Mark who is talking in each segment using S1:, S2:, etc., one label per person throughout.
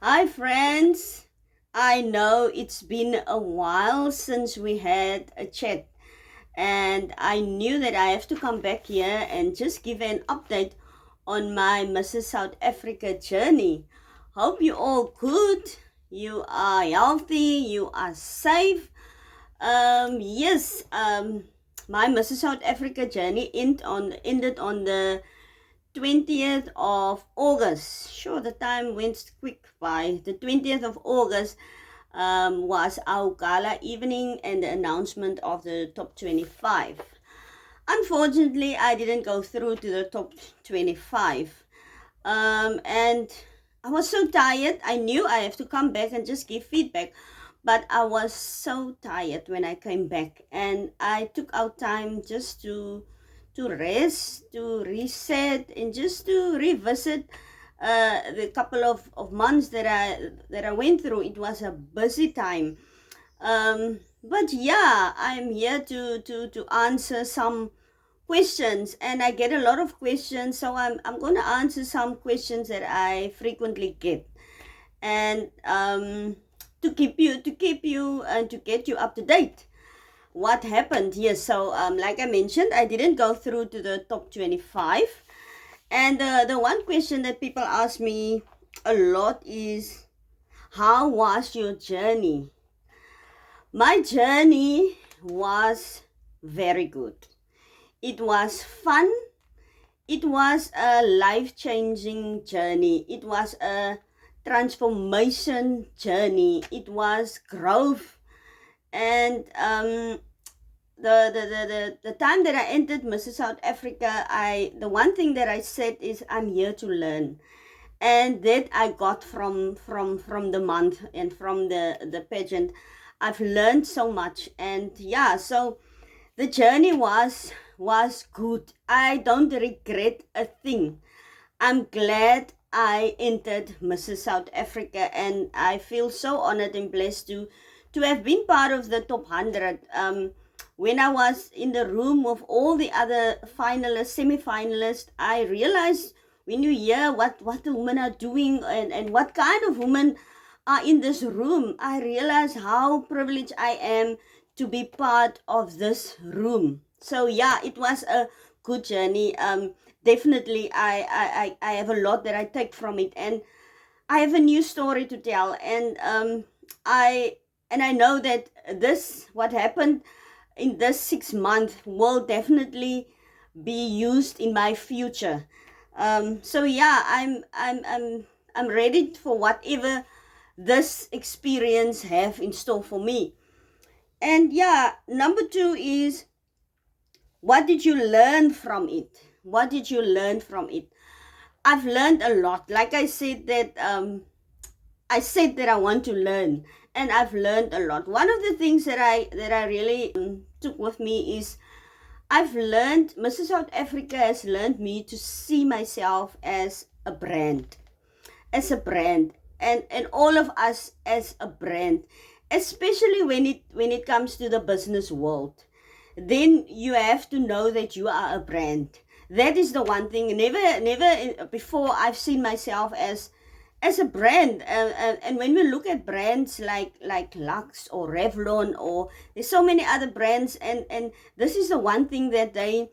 S1: Hi, friends. I know it's been a while since we had a chat, and I knew that I have to come back here and just give an update on my Mrs. South Africa journey. Hope you all good. You are healthy. You are safe. Yes. My Mrs. South Africa journey ended on the 20th of August. Sure, the time went quick by. The 20th of August was our gala evening and the announcement of the top 25. Unfortunately, I didn't go through to the top 25. And I was so tired. I knew I have to come back and just give feedback. But I was so tired when I came back, and I took out time just to rest, to reset, and just to revisit the couple of months that I went through. It was a busy time. But yeah, I'm here to answer some questions, and I get a lot of questions, so I'm going to answer some questions that I frequently get, and to keep you and to get you up to date what happened. Yes, so like I mentioned, I didn't go through to the top 25, and the one question that people ask me a lot is, how was your journey? My journey was very good. It was fun. It was a life-changing journey. It was a transformation journey. It was growth. And the time that I entered Mrs. South Africa, the one thing that I said is, I'm here to learn. And that I got from the month and from the pageant. I've learned so much. And yeah, so the journey was good. I don't regret a thing. I'm glad I entered Mrs. South Africa, and I feel so honored and blessed to have been part of the top 100. When I was in the room with all the other finalists, semi-finalists, I realized, when you hear what the women are doing, and what kind of women are in this room, I realize how privileged I am to be part of this room. So yeah, it was a good journey. Definitely, I have a lot that I take from it, and I have a new story to tell, and I know that this, what happened in this 6 month, will definitely be used in my future. So yeah, I'm ready for whatever this experience have in store for me. And yeah, number 2 is, what did you learn from it? What did you learn from it? I've learned a lot. Like I said that I want to learn, and I've learned a lot. One of the things that I really took with me is, I've learned, Mrs. South Africa has learned me to see myself as a brand, and all of us as a brand, especially when it comes to the business world. Then you have to know that you are a brand. That is the one thing. Never before I've seen myself as a brand. And when we look at brands like Lux or Revlon, or there's so many other brands, and this is the one thing that they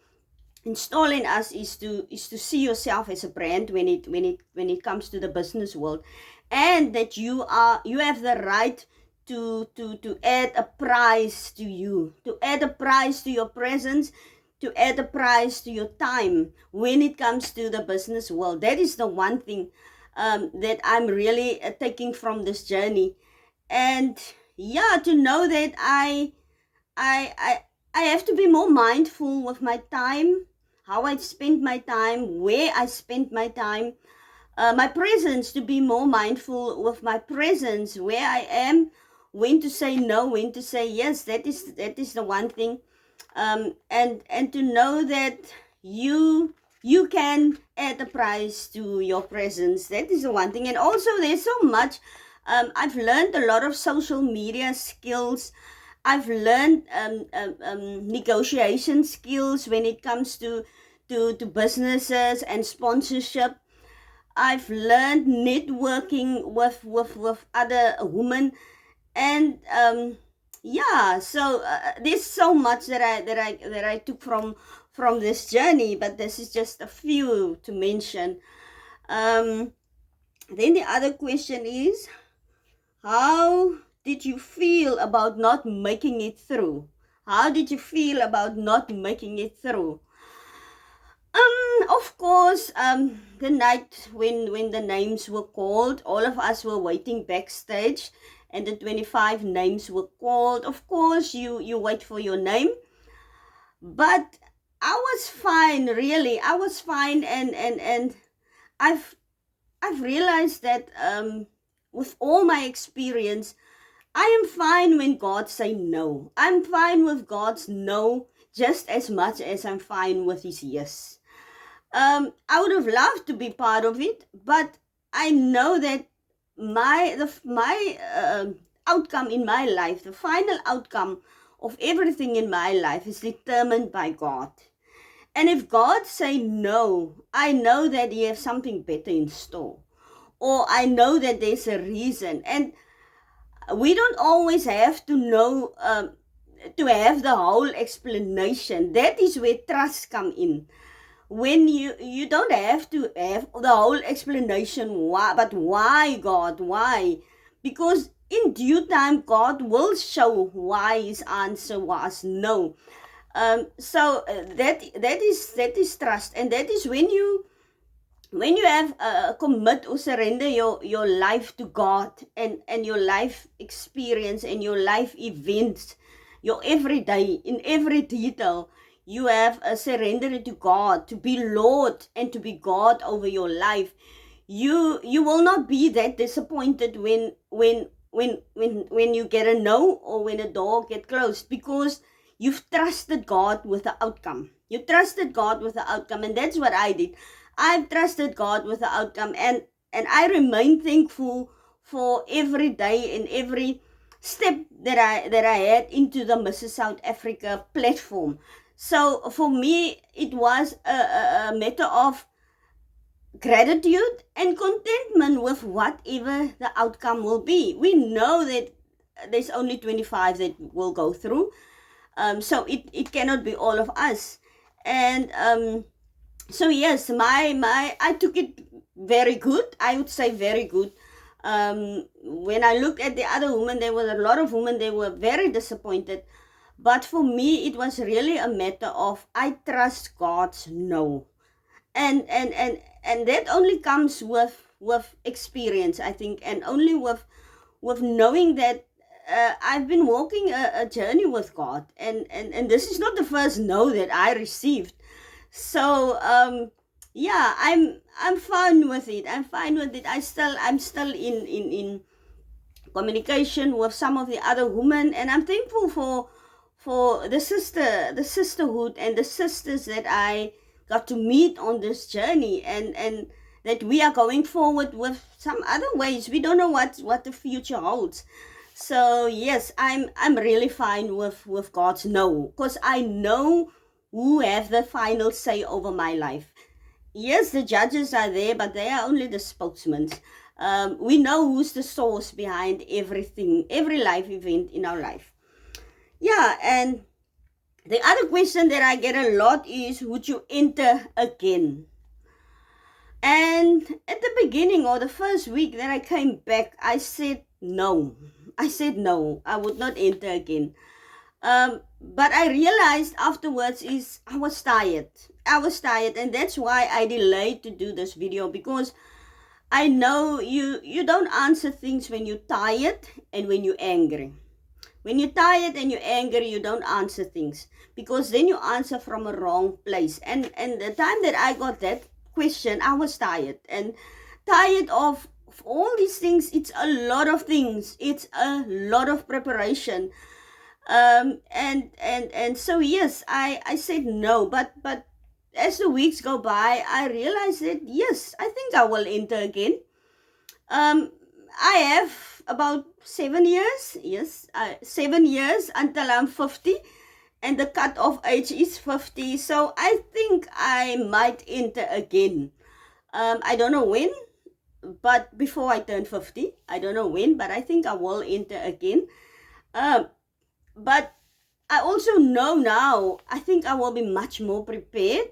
S1: install in us, is to see yourself as a brand when it comes to the business world, and that you have the right to add a price to you, to add a price to your presence, to add a price to your time when it comes to the business world. That is the one thing that I'm really taking from this journey. And yeah, to know that I I I have to be more mindful with my time, how I spend my time, where I spend my time, my presence, to be more mindful with my presence, where I am, when to say no, when to say yes. That is the one thing. And to know that you can add a price to your presence. That is the one thing. And also, there's so much. I've learned a lot of social media skills. I've learned negotiation skills when it comes to businesses and sponsorship. I've learned networking with other women, and yeah, so there's so much that I took from this journey, but this is just a few to mention. Then the other question is, how did you feel about not making it through? How did you feel about not making it through? Of course, the night when the names were called, all of us were waiting backstage, and the 25 names were called. Of course, you wait for your name, but I was fine. Really, I was fine, and I've realized that with all my experience, I am fine when God say no. I'm fine with God's no just as much as I'm fine with His yes. I would have loved to be part of it, but I know that my outcome in my life, the final outcome of everything in my life, is determined by God. And if God say no, I know that He has something better in store, or I know that there's a reason. And we don't always have to know to have the whole explanation. That is where trust come in. When you don't have to have the whole explanation why, but why, God, why? Because in due time God will show why His answer was no. So that is trust, and that is when you have commit or surrender your life to God, and your life experience and your life events, your everyday, in every detail, you have surrendered to God, to be Lord and to be God over your life. You will not be that disappointed when you get a no, or when a door get closed, because you've trusted God with the outcome. You trusted God with the outcome, and that's what I did. I've trusted God with the outcome, and I remain thankful for every day and every step that I had into the Mrs. South Africa platform. So for me, it was a matter of gratitude and contentment with whatever the outcome will be. We know that there's only 25 that will go through, so it cannot be all of us. And so yes, I took it very good. I would say very good. When I looked at the other women, there were a lot of women, they were very disappointed. But for me, it was really a matter of, I trust God's no. And that only comes with experience, I think, and only with knowing that I've been walking a journey with God, and this is not the first no that I received. So yeah, I'm fine with it. I'm fine with it. I'm still in communication with some of the other women, and I'm thankful for the sisterhood and the sisters that I got to meet on this journey, and that we are going forward with some other ways. We don't know what the future holds. So yes, I'm really fine with God's no, because I know who have the final say over my life. Yes, the judges are there, but they are only the spokesmen. We know who's the source behind everything, every life event in our life. Yeah, and the other question that I get a lot is, would you enter again? And at the beginning, or the first week that I came back, I said no. I said no, I would not enter again. But I realized afterwards is I was tired, and that's why I delayed to do this video, because I know you don't answer things when you're tired and when you're angry. When you're tired and you're angry, you don't answer things, because then you answer from a wrong place. And the time that I got that question, I was tired, and tired of all these things. It's a lot of things. It's a lot of preparation. And so yes, I said no, but as the weeks go by, I realized that yes, I think I will enter again. I have about 7 years, 7 years until I'm 50, and the cutoff age is 50. So I think I might enter again. I don't know when, but before I turn 50, I don't know when, but I think I will enter again. But I also know now, I think I will be much more prepared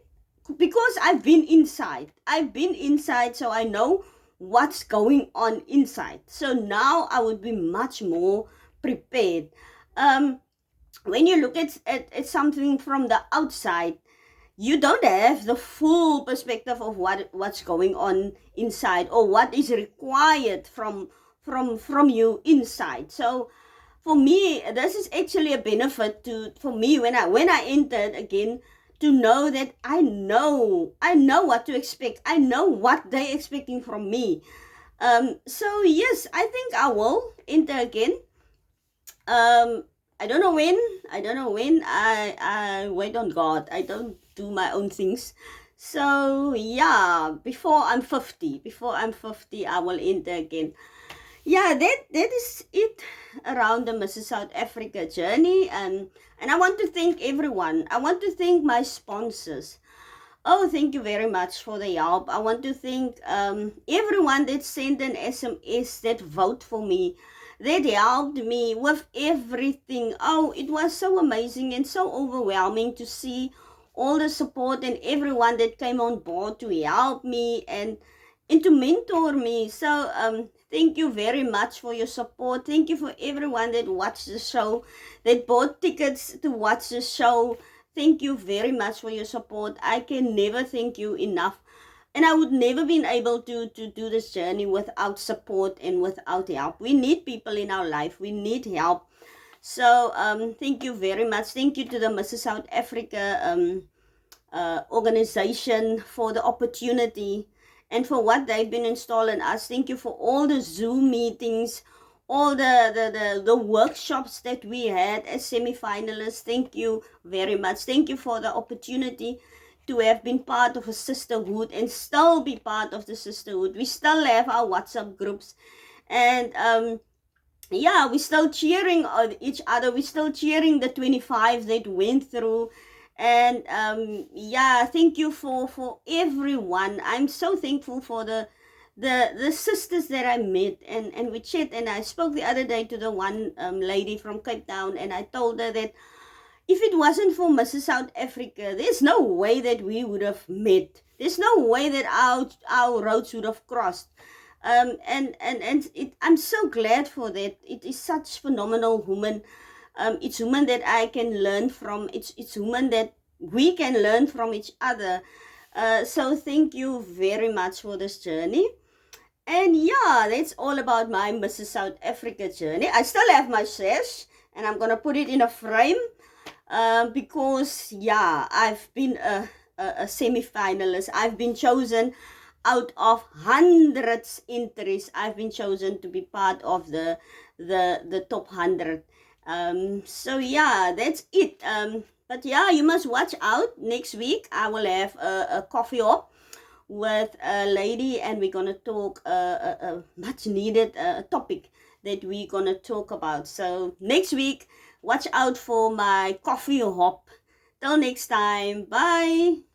S1: because I've been inside. I've been inside, so I know what's going on inside. So now I would be much more prepared. When you look at something from the outside, you don't have the full perspective of what's going on inside or what is required from you inside. So for me, this is actually a benefit for me when I entered again, to know that I know what to expect. I know what they're expecting from me. So yes, I think I will enter again. I don't know when. I wait on God. I don't do my own things. So yeah, before I'm 50, I will enter again. Yeah, that is it around the Mrs. South Africa journey. And I want to thank everyone. I want to thank my sponsors. Oh, thank you very much for the help. I want to thank everyone that sent an SMS, that vote for me, that helped me with everything. Oh, it was so amazing and so overwhelming to see all the support and everyone that came on board to help me and to mentor me. So thank you very much for your support. Thank you for everyone that watched the show, that bought tickets to watch the show. Thank you very much for your support. I can never thank you enough. And I would never been able to do this journey without support and without help. We need people in our life. We need help. So thank you very much. Thank you to the Mrs. South Africa organization for the opportunity and for what they've been installing us. Thank you for all the Zoom meetings, all the workshops that we had as semi-finalists. Thank you very much. Thank you for the opportunity to have been part of a sisterhood and still be part of the sisterhood. We still have our WhatsApp groups, and yeah, we're still cheering each other. We're still cheering the 25 that went through. And yeah, thank you for everyone. I'm so thankful for the sisters that I met, and we chat. And I spoke the other day to the one lady from Cape Town, and I told her that if it wasn't for Mrs. South Africa, there's no way that we would have met. There's no way that our roads would have crossed. And I'm so glad for that. It is such phenomenal woman. It's women that I can learn from. It's women that we can learn from each other. So thank you very much for this journey. And yeah, that's all about my Mrs. South Africa journey. I still have my sash, and I'm gonna put it in a frame because yeah, I've been a semi-finalist. I've been chosen out of hundreds entries. I've been chosen to be part of the top 100. So yeah, that's it. But yeah, you must watch out. Next week I will have a coffee hop with a lady, and we're gonna talk a much needed topic that we're gonna talk about. So next week, watch out for my coffee hop. Till next time, bye.